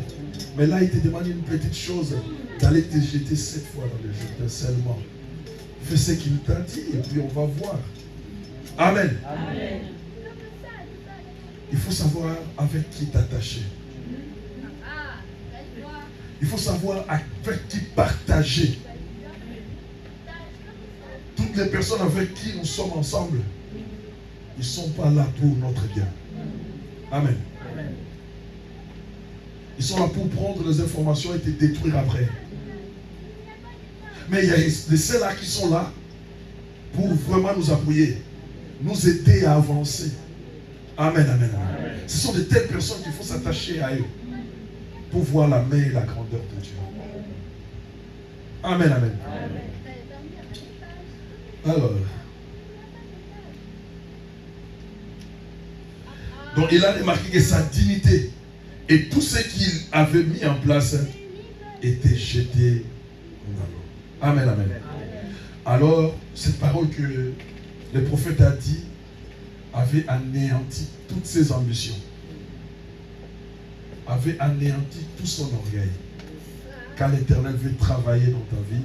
Mais là, il te demande une petite chose, d'aller te jeter 7 fois dans le Jourdain seulement. Fais ce qu'il t'a dit et puis on va voir. Amen. Amen. Il faut savoir avec qui t'attacher. Il faut savoir avec qui partager. Toutes les personnes avec qui nous sommes ensemble, ils ne sont pas là pour notre bien. Amen. Ils sont là pour prendre les informations et te détruire après. Mais il y a ceux-là qui sont là pour vraiment nous appuyer, nous aider à avancer. Amen, amen, amen. Ce sont de telles personnes qu'il faut s'attacher à eux pour voir la main et la grandeur de Dieu. Amen, amen. Alors, donc il a remarqué que sa dignité et tout ce qu'il avait mis en place était jeté dans l'eau. Amen, amen. Alors, cette parole que le prophète a dit avait anéanti toutes ses ambitions, avait anéanti tout son orgueil. Quand l'Éternel veut travailler dans ta vie,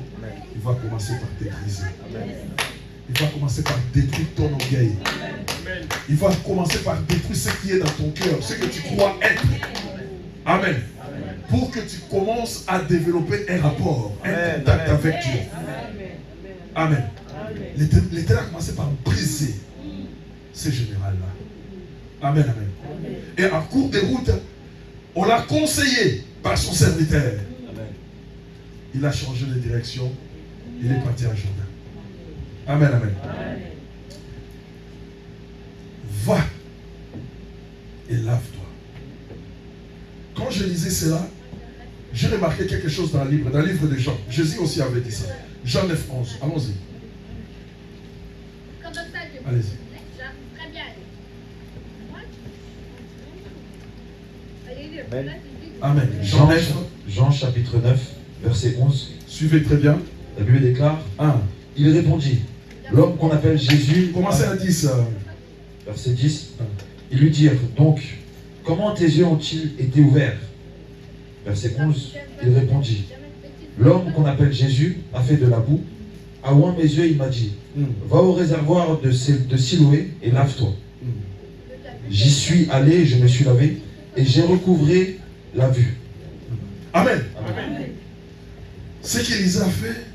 il va commencer par te briser. Il va commencer par détruire ton orgueil. Il va commencer par détruire ce qui est dans ton cœur, ce que tu crois être. Amen. Pour que tu commences à développer un rapport, un contact avec Dieu. Amen. L'Éternel a commencé par briser ce général-là. Amen, amen. Et en cours de route, on l'a conseillé par son serviteur. Il a changé de direction. Il est parti à Jourdain. Amen, amen. Va et lave-toi. Quand je lisais cela, j'ai remarqué quelque chose dans le livre de Jean. Jésus aussi avait dit ça. Jean 9, 11. Allons-y. Allez-y. Amen. Jean 9. Jean chapitre 9, verset 11. Suivez très bien. La Bible déclare, 1. il répondit, l'homme qu'on appelle Jésus, Commencez à 10. verset 10, ils lui dirent, donc, comment tes yeux ont-ils été ouverts? Verset 11, il répondit, l'homme qu'on appelle Jésus a fait de la boue, a oint mes yeux, il m'a dit, va au réservoir de Siloé et lave-toi. J'y suis allé, je me suis lavé, et j'ai recouvré la vue. Amen. Amen. Ce qu'il a fait,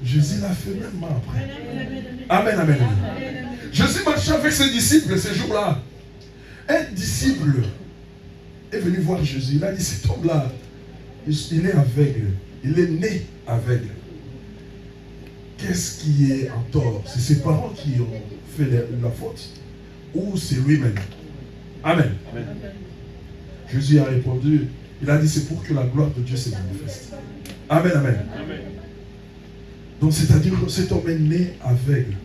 Jésus l'a fait même après. Amen, amen. Jésus marchait avec ses disciples ce jour-là. Un disciple est venu voir Jésus. Il a dit, cet homme-là, il est aveugle. Il est né aveugle. Qu'est-ce qui est en tort? C'est ses parents qui ont fait la faute ou c'est lui-même? Amen. Amen. Jésus a répondu, il a dit, c'est pour que la gloire de Dieu se manifeste. Amen, amen. Amen. Donc, c'est-à-dire que cet homme est né aveugle.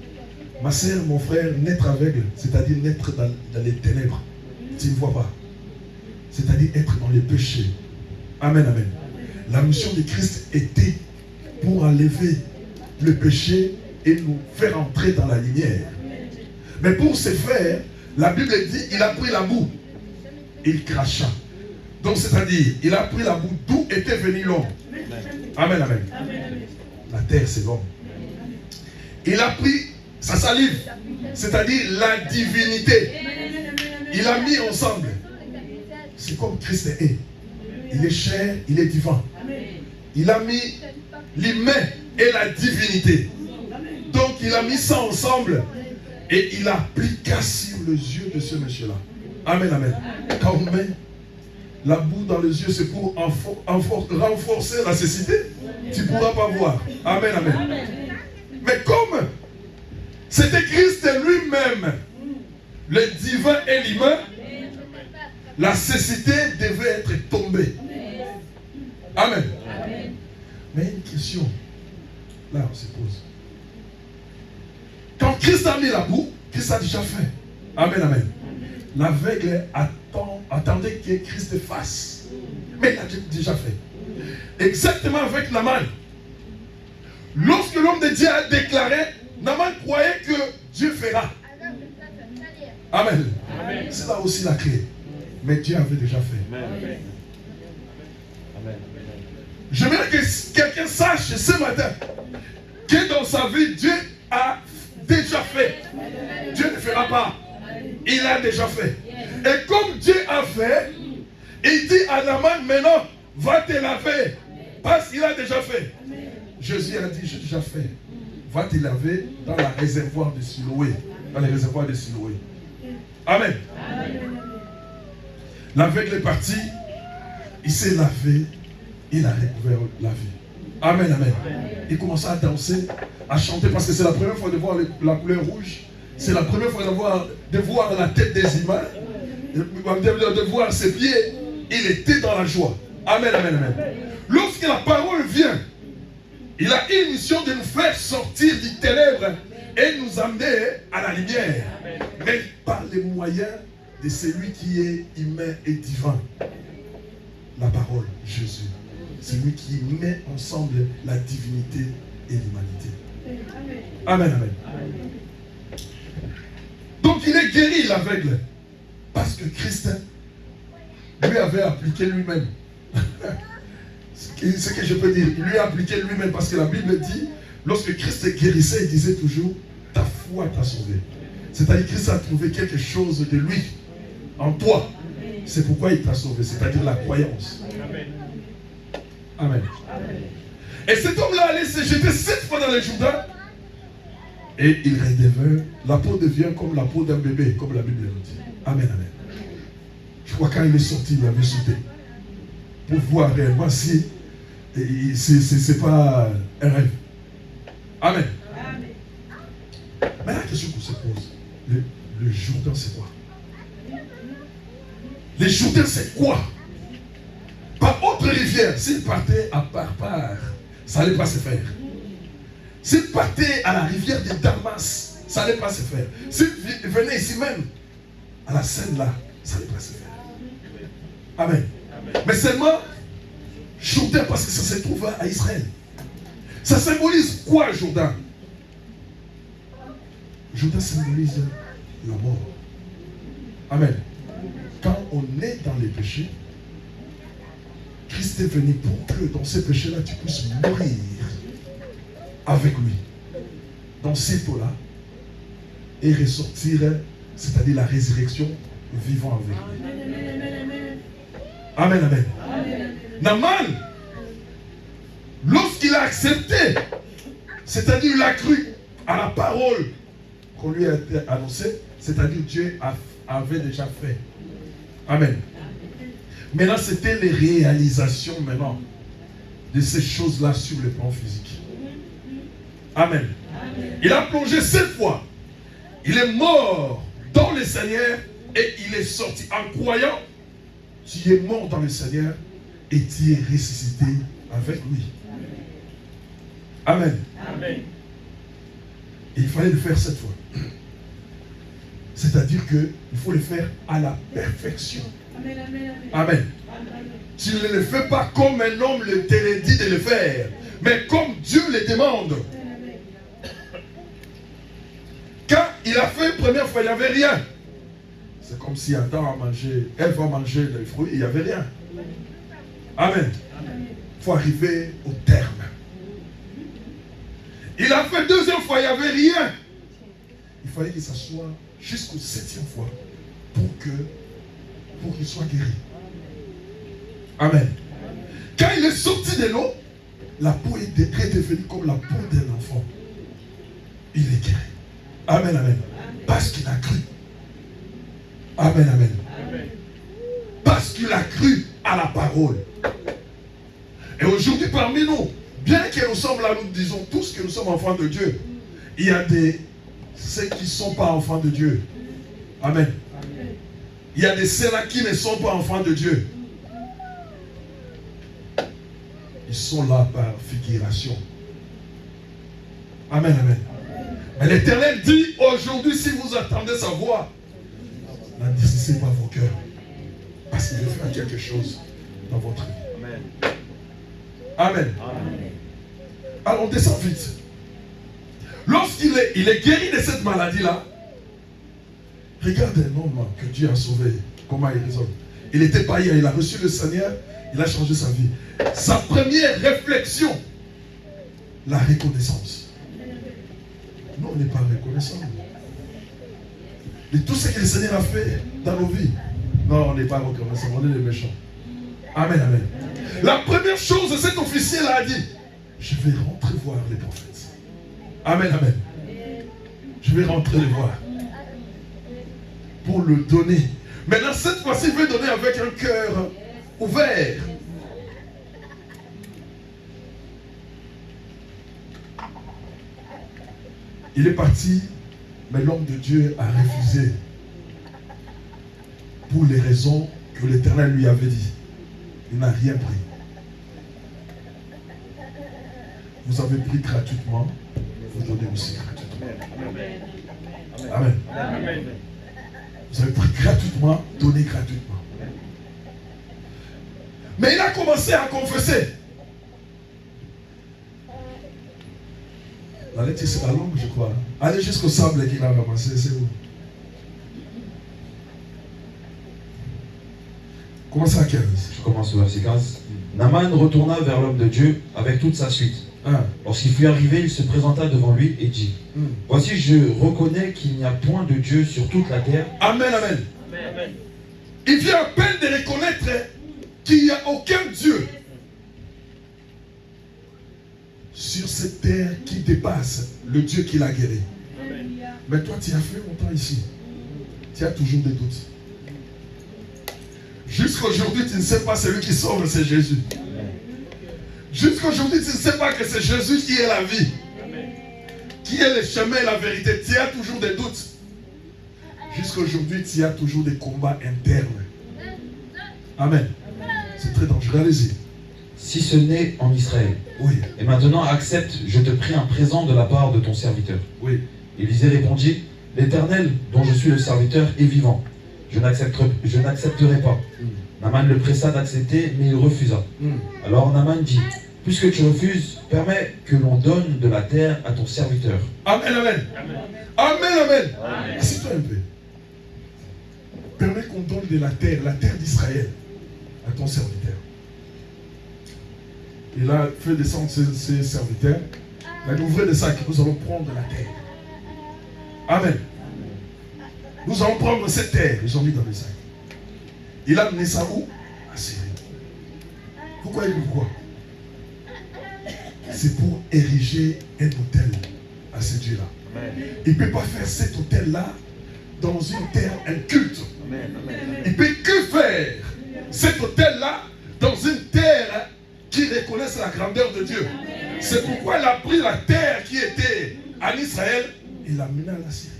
Ma sœur, mon frère, naître aveugle, c'est-à-dire naître dans les ténèbres. Tu ne vois pas. C'est-à-dire être dans les péchés. Amen, amen. La mission de Christ était pour enlever le péché et nous faire entrer dans la lumière. Mais pour ce faire, la Bible dit, il a pris la boue. Il cracha. Donc, c'est-à-dire, il a pris la boue d'où était venu l'homme. Amen, amen. La terre, c'est l'homme. Il a pris sa salive, c'est-à-dire la divinité. Il a mis ensemble. C'est comme Christ est. Il est chair, il est divin. Il a mis l'humain et la divinité. Donc, il a mis ça ensemble et il appliqua sur les yeux de ce monsieur-là. Amen, amen. Quand on met la boue dans les yeux, c'est pour renforcer la cécité. Tu ne pourras pas voir. Amen, amen. Mais comme c'était Christ lui-même, le divin et l'humain, la cécité devait être tombée. Amen. Mais une question, là on se pose. Quand Christ a mis la boue, Christ a déjà fait. Amen, amen. L'aveugle attendait que Christ fasse. Mais il a déjà fait. Exactement avec Naaman. Lorsque l'homme de Dieu a déclaré, Naaman croyait que Dieu fera. Amen. Amen. C'est là aussi la clé. Mais Dieu avait déjà fait. Amen. Amen. J'aimerais que quelqu'un sache ce matin que dans sa vie, Dieu a déjà fait. Dieu ne fera pas. Il a déjà fait. Et comme Dieu a fait, il dit à Naaman, maintenant, va te laver. Parce qu'il a déjà fait. Jésus a dit, j'ai déjà fait. Va te laver dans la réservoir de Siloé. Dans les réservoirs de Siloé. Amen. L'aveugle est parti. Il s'est lavé. Il a recouvert la vie. Amen, amen. Il commença à danser, à chanter, parce que c'est la première fois de voir la couleur rouge. C'est la première fois de voir la tête des humains, de voir ses pieds. Il était dans la joie. Amen, amen, amen. Lorsque la parole vient, il a une mission de nous faire sortir du ténèbre et nous amener à la lumière. Mais par les moyens de celui qui est humain et divin. La parole, Jésus. C'est lui qui met ensemble la divinité et l'humanité. Amen, amen. Donc il est guéri l'aveugle. Parce que Christ lui avait appliqué lui-même. Ce que je peux dire, il lui a appliqué lui-même parce que la Bible dit, lorsque Christ guérissait, il disait toujours, ta foi t'a sauvé. C'est-à-dire que Christ a trouvé quelque chose de lui, en toi. C'est pourquoi il t'a sauvé, c'est-à-dire la croyance. Amen. Et cet homme-là allait se jeter 7 fois dans le Jourdain et il redevient, la peau devient comme la peau d'un bébé, comme la Bible le dit. Amen, amen. Je crois quand il est sorti, il avait sauté pour voir réellement si c'est pas un rêve. Amen. Mais la question qu'on se pose, le Jourdain c'est quoi? Le Jourdain c'est quoi? Par autre rivière, s'il partait à part, ça n'allait pas se faire. S'il partait à la rivière de Damas, ça n'allait pas se faire. S'il venait ici même, à la Seine là, ça n'allait pas se faire. Amen. Mais seulement Jourdain, parce que ça se trouve à Israël. Ça symbolise quoi, Jourdain? Jourdain symbolise la mort. Amen. Quand on est dans les péchés, Christ est venu pour que dans ces péchés-là, tu puisses mourir avec lui. Dans ces eaux-là, et ressortir, c'est-à-dire la résurrection, vivant avec lui. Amen, amen. Naaman, lorsqu'il a accepté, c'est-à-dire il a cru à la parole qu'on lui a été annoncée, c'est-à-dire Dieu avait déjà fait. Amen. Maintenant, c'était les réalisations maintenant de ces choses-là sur le plan physique. Amen. Il a plongé 7 fois. Il est mort dans le Seigneur et il est sorti en croyant. Tu es mort dans le Seigneur et tu es ressuscité avec lui. Amen. Amen. Et il fallait le faire 7 fois. C'est-à-dire qu'il faut le faire à la perfection. Amen. Amen. Amen. Tu ne le fais pas comme un homme te le dit de le faire, mais comme Dieu le demande. Quand il a fait une première fois, il n'y avait rien. C'est comme si Adam a mangé, Ève va manger les fruits, il n'y avait rien. Amen. Il faut arriver au terme. Il a fait 2e fois, il n'y avait rien. Il fallait qu'il s'assoie jusqu'au 7e fois pour qu'il soit guéri. Amen. Quand il est sorti de l'eau, la peau est devenue comme la peau d'un enfant. Il est guéri. Amen, amen. Parce qu'il a cru. Amen, amen. Parce qu'il a cru à la parole. Et aujourd'hui, parmi nous, bien que nous sommes là, nous disons tous que nous sommes enfants de Dieu, il y a ceux qui ne sont pas enfants de Dieu. Amen. Il y a des ceux-là qui ne sont pas enfants de Dieu. Ils sont là par figuration. Amen, amen. Mais l'Éternel dit aujourd'hui, si vous attendez sa voix, n'endurcissez pas vos cœurs. Parce qu'il veut faire quelque chose dans votre vie. Amen. Amen. Alors on descend vite. Lorsqu'il est guéri de cette maladie-là, regarde un homme que Dieu a sauvé. Comment il raisonne. Il était païen, il a reçu le Seigneur, il a changé sa vie. Sa première réflexion, la reconnaissance. Nous, on n'est pas reconnaissants. De tout ce que le Seigneur a fait dans nos vies, non, on n'est pas reconnaissants, on est les méchants. Amen, amen. La première chose, cet officier-là a dit, je vais rentrer voir les prophètes. Amen, amen. Je vais rentrer les voir. Pour le donner. Maintenant, cette fois-ci, il veut donner avec un cœur ouvert. Il est parti, mais l'homme de Dieu a refusé. Pour les raisons que l'Éternel lui avait dit. Il n'a rien pris. Vous avez pris gratuitement, vous donnez aussi gratuitement. Amen. Amen. Vous avez pris gratuitement, donnez gratuitement. Mais il a commencé à confesser. La lettre sera longue, je crois. Allez jusqu'au sable qu'il a ramassé, c'est où? Commencez à 15. Je commence au verset 15. Naaman retourna vers l'homme de Dieu avec toute sa suite. Lorsqu'il fut arrivé, il se présenta devant lui et dit, voici, je reconnais qu'il n'y a point de Dieu sur toute la terre. Amen, amen. Amen. Il vient à peine de reconnaître qu'il n'y a aucun Dieu sur cette terre qui dépasse le Dieu qui l'a guéri. Amen. Mais toi, tu as fait longtemps ici. Tu as toujours des doutes. Jusqu'aujourd'hui, tu ne sais pas celui qui sauve, c'est Jésus. Jusqu'aujourd'hui, tu ne sais pas que c'est Jésus qui est la vie. Amen. Qui est le chemin et la vérité. Tu as toujours des doutes. Jusqu'aujourd'hui, tu as toujours des combats internes. Amen. C'est très dangereux. Allez-y. Si ce n'est en Israël. Oui. Et maintenant, accepte, je te prie, un présent de la part de ton serviteur. Oui. Élisée répondit, l'Éternel, dont je suis le serviteur, est vivant. Je n'accepterai pas. Naaman le pressa d'accepter, mais il refusa. Alors Naaman dit, puisque tu refuses, permets que l'on donne de la terre à ton serviteur. Amen, amen. Amen, amen. Assieds-toi un peu. Permets qu'on donne de la terre d'Israël, à ton serviteur. Il a fait descendre ses serviteurs. Il a dit, ouvrez des sacs, nous allons prendre la terre. Amen. Nous allons prendre cette terre. Ils ont mis dans les sacs. Il a amené ça où? À Syrie. Pourquoi? C'est pour ériger un hôtel à ce Dieu-là. Il ne peut pas faire cet hôtel-là dans une terre inculte. Il ne peut que faire cet hôtel-là dans une terre qui reconnaisse la grandeur de Dieu. C'est pourquoi il a pris la terre qui était en Israël et l'a menée à la Syrie.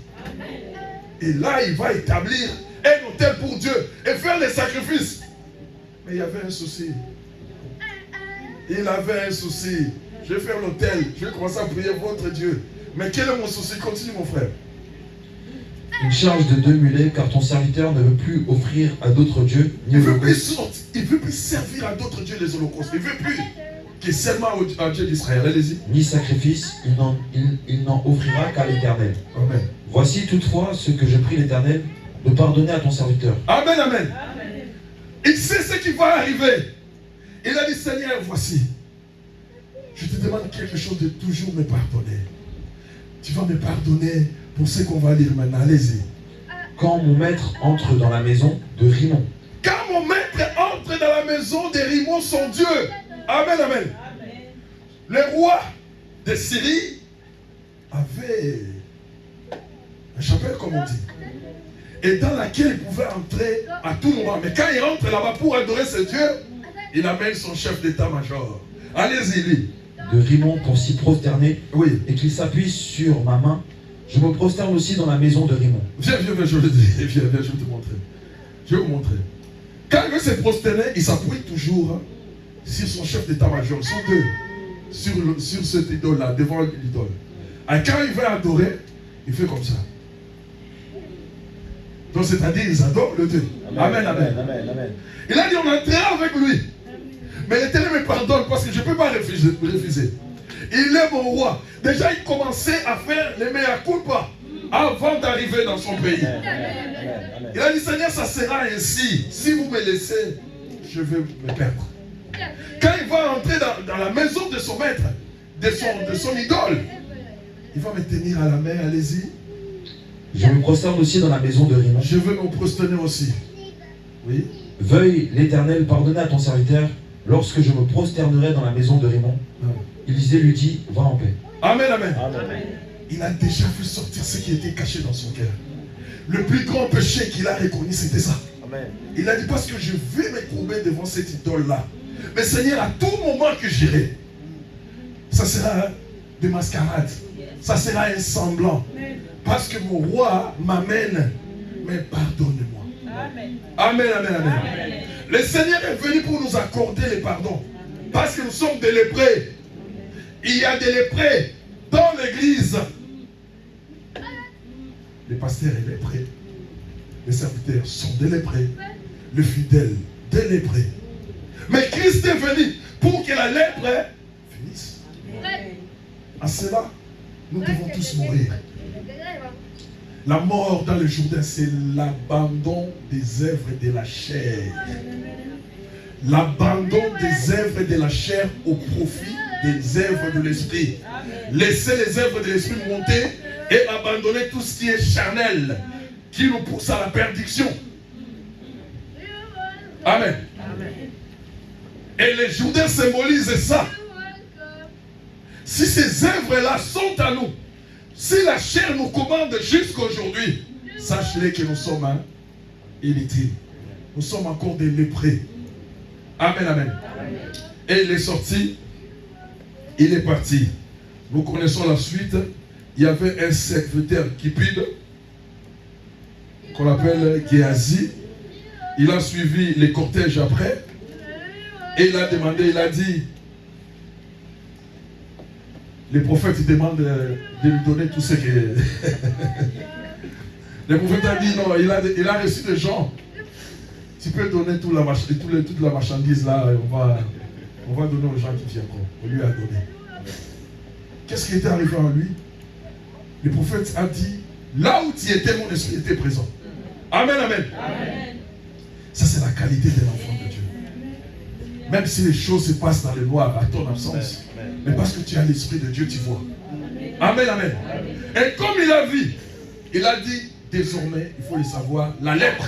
Et là, il va établir un hôtel pour Dieu et faire les sacrifices. Mais il y avait un souci. Il avait un souci. Je vais faire l'hôtel, je vais commencer à prier votre Dieu. Mais quel est mon souci? Continue, mon frère. Une charge de 2 mulets, car ton serviteur ne veut plus offrir à d'autres dieux ni Il ne veut holocaustes, plus servir à d'autres dieux les holocaustes. Il ne veut plus qu'il seulement au Dieu d'Israël. Allez-y. ni sacrifice, il n'en offrira qu'à l'Éternel. Amen. Voici toutefois ce que je prie l'Éternel de pardonner à ton serviteur. Amen, amen. Il sait ce qui va arriver. Il a dit, Seigneur, voici. Je te demande quelque chose de toujours me pardonner. Tu vas me pardonner pour ce qu'on va lire maintenant. Allez-y. Quand mon maître entre dans la maison de Rimon, Quand mon maître entre dans la maison de Rimon, son Dieu. Amen, amen. Le roi de Syrie avait un chapelle, comme on dit, et dans laquelle il pouvait entrer à tout moment. Mais quand il rentre là-bas pour adorer ce Dieu, il amène son chef d'état-major. Allez-y, lui. de Rimon pour s'y prosterner, Oui. et qu'il s'appuie sur ma main, je me prosterne aussi dans la maison de Rimon. Viens, je vais te montrer. Je vais vous montrer. Quand il veut se prosterner, il s'appuie toujours sur son chef d'état-major. Ils sont deux sur cette idole-là, devant l'idole. Et quand il veut adorer, il fait comme ça. Donc c'est-à-dire, ils adorent le Dieu. Amen, amen. Il a dit, on entrera avec lui. Mais l'Éternel me pardonne parce que je ne peux pas refuser. Il est mon roi. Déjà, il commençait à faire les mea culpa avant d'arriver dans son pays. Il a dit, Seigneur, ça sera ainsi. Si vous me laissez, je vais me perdre. Quand il va entrer dans la maison de son maître, de son idole, il va me tenir à la main, allez-y. Je me prosterne aussi dans la maison de Rimon. Je veux me prosterner aussi. Oui. Veuille l'Éternel pardonner à ton serviteur lorsque je me prosternerai dans la maison de Rimon. Élisée lui dit, va en paix. Amen, amen. Il a déjà vu sortir ce qui était caché dans son cœur. Le plus grand péché qu'il a reconnu, c'était ça. Il a dit, parce que je vais me courber devant cette idole-là. Mais Seigneur, à tout moment que j'irai, ça sera de mascarade. Ça sera un semblant. Parce que mon roi m'amène. Mais pardonne-moi. Amen, amen, amen. Le Seigneur est venu pour nous accorder le pardon. Parce que nous sommes des lépreux. Il y a des lépreux dans l'église. Les pasteurs sont lépreux. Les serviteurs sont des lépreux. Les fidèles, des lépreux. Mais Christ est venu pour que la lèpre finisse. À cela, nous devons tous mourir. La mort dans le Jourdain, c'est l'abandon des œuvres de la chair. L'abandon des œuvres de la chair au profit des œuvres de l'esprit. Laisser les œuvres de l'esprit monter et abandonner tout ce qui est charnel, qui nous pousse à la perdition. Amen. Et les Jourdains symbolisent ça. Si ces œuvres-là sont à nous, si la chair nous commande jusqu'à aujourd'hui, sachez que nous sommes inutiles. Nous sommes encore des lépreux. Amen, amen. Et il est sorti, il est parti. Nous connaissons la suite. Il y avait un serviteur cupide qu'on appelle Géasi. Il a suivi les cortèges après. Et il a demandé, il a dit, les prophètes demandent de lui donner tout ce que... Le prophète a dit non, il a reçu des gens Tu peux donner toute la marchandise là, on va donner aux gens qui viennent. On lui a donné. Qu'est-ce qui était arrivé en lui? Le prophète a dit, là où tu étais, mon esprit était présent. Amen, amen. Ça, c'est la qualité de l'enfant de Dieu. Même si les choses se passent dans le noir, à ton absence, mais parce que tu as l'esprit de Dieu, tu vois. Amen, amen. Et comme il a vu, il a dit, désormais, il faut le savoir, la lèpre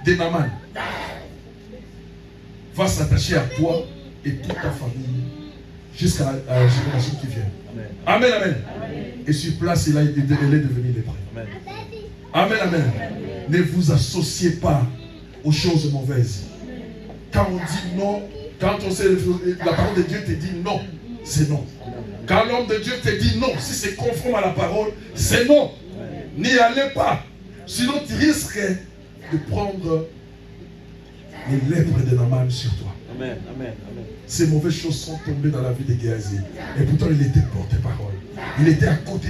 de Naaman va s'attacher à toi et toute ta famille jusqu'à la génération qui vient. Amen, amen. Et sur place, elle est devenue lépreux. Amen, amen. Ne vous associez pas aux choses mauvaises. Quand on dit non, quand on sait la parole de Dieu te dit non, c'est non. Quand l'homme de Dieu te dit non, si c'est conforme à la parole, c'est non. N'y allez pas. Sinon tu risques de prendre les lèpres de Naaman sur toi. Amen, amen, amen. Ces mauvaises choses sont tombées dans la vie de Géasi. Et pourtant il était porte-parole. Il était à côté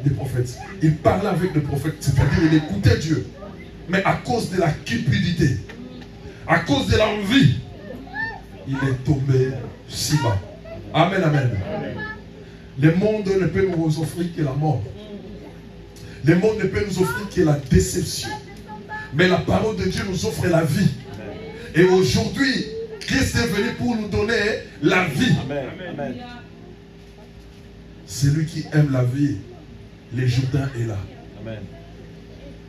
des prophètes. Il parlait avec les prophètes, c'est-à-dire il écoutait Dieu. Mais à cause de la cupidité, à cause de l'envie, il est tombé si bas. Amen, amen. Le monde ne peut nous offrir que la mort. Le monde ne peut nous offrir que la déception. Mais la parole de Dieu nous offre la vie. Et aujourd'hui, Christ est venu pour nous donner la vie. Amen, amen. Celui qui aime la vie, le Jourdain est là. Amen.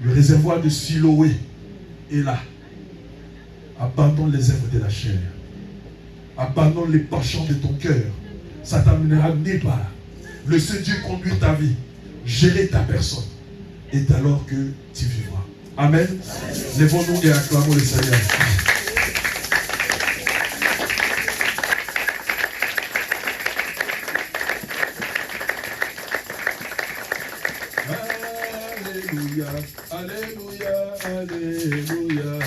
Le réservoir de Siloé est là. Abandonne les œuvres de la chair. Abandonne les penchants de ton cœur. Ça t'amènera nulle part. Laissez Dieu conduire ta vie. Gérer ta personne. Et alors que tu vivras. Amen. Lèvons-nous et acclamons le Seigneur. Alléluia, Alléluia, Alléluia.